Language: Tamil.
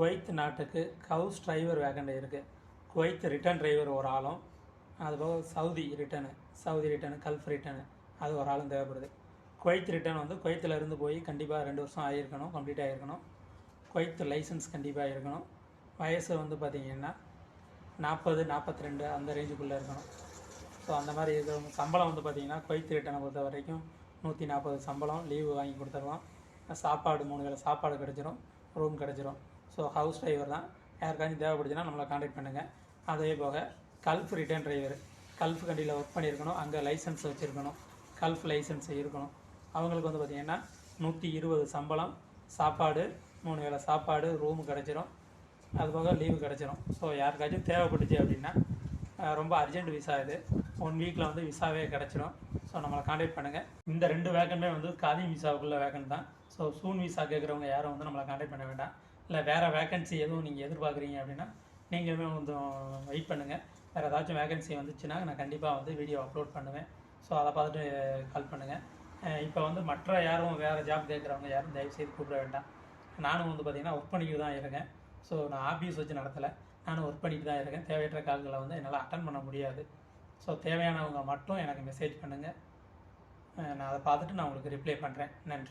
குவைத் நாட்டுக்கு ஹவுஸ் டிரைவர் வேக்கண்ட் இருக்குது. குவைத் ரிட்டர்ன் டிரைவர் ஒரு ஆளும், அதுபோக சவுதி ரிட்டனு கல்ஃப் ரிட்டனு அது ஒரு ஆளும் தேவைப்படுது. குவைத் ரிட்டர்ன் வந்து குவைத்தில் இருந்து போய் கண்டிப்பாக 2 வருஷம் ஆகியிருக்கணும், கம்ப்ளீட் ஆகிருக்கணும். குவைத் லைசன்ஸ் கண்டிப்பாக இருக்கணும். வயசு வந்து பார்த்திங்கன்னா 40 42 அந்த ரேஞ்சுக்குள்ளே இருக்கணும். ஸோ அந்த மாதிரி இருக்கிறவங்க சம்பளம் வந்து பார்த்திங்கன்னா குவைத் ரிட்டனை பொறுத்த வரைக்கும் 140 சம்பளம், லீவு வாங்கி கொடுத்துருவோம். சாப்பாடு 3 வேளை சாப்பாடு கிடச்சிரும், ரூம் கிடச்சிரும். ஸோ ஹவுஸ் டிரைவர் தான். யாருக்காச்சும் தேவைப்படுச்சுன்னா நம்மளை காண்டாக்ட் பண்ணுங்கள். அதே போக கல்ஃப் ரிட்டர்ன் டிரைவர், கல்ஃப் கண்ட்ரியில் ஒர்க் பண்ணியிருக்கணும், அங்கே லைசன்ஸ் வச்சுருக்கணும், கல்ஃப் லைசன்ஸ் இருக்கணும். அவங்களுக்கு வந்து பார்த்திங்கன்னா 120 சம்பளம், சாப்பாடு 3 வேளை சாப்பாடு, ரூமு கிடச்சிரும், அதுபோக லீவு கிடச்சிரும். ஸோ யாருக்காச்சும் தேவைப்பட்டுச்சு அப்படின்னா ரொம்ப அர்ஜென்ட் விசா இது, 1 வீக்கில் வந்து விசாவே கிடச்சிரும். ஸோ நம்மளை காண்டாக்ட் பண்ணுங்கள். இந்த 2 வேக்கன்மே வந்து காதிம் விசாவுக்குள்ள வேக்கன்ட் தான். ஸோ சூன் விசா கேட்குறவங்க யாரும் வந்து நம்மளை காண்டாக்ட் பண்ண வேண்டாம். இல்லை வேறு வேக்கன்சி எதுவும் நீங்கள் எதிர்பார்க்குறீங்க அப்படின்னா நீங்களுமே கொஞ்சம் வெயிட் பண்ணுங்கள். வேறு ஏதாச்சும் வேகன்சி வந்துச்சுன்னா நான் கண்டிப்பாக வந்து வீடியோ அப்லோட் பண்ணுவேன். ஸோ அதை பார்த்துட்டு கால் பண்ணுங்கள். இப்போ வந்து மற்ற யாரும் வேறு ஜாப் கேட்குறவங்க யாரும் தயவுசெய்து கூப்பிட வேண்டாம். நானும் வந்து பார்த்திங்கன்னா ஒர்க் பண்ணிக்கிட்டு தான் இருக்கேன். ஸோ நான் ஆஃபீஸ் வச்சு நடத்தலை, நானும் ஒர்க் பண்ணிட்டு தான் இருக்கேன். தேவையற்ற கால்களை வந்து என்னால் அட்டன் பண்ண முடியாது. ஸோ தேவையானவங்க மட்டும் எனக்கு மெசேஜ் பண்ணுங்கள். நான் அதை பார்த்துட்டு நான் உங்களுக்கு ரிப்ளை பண்ணுறேன். நன்றி.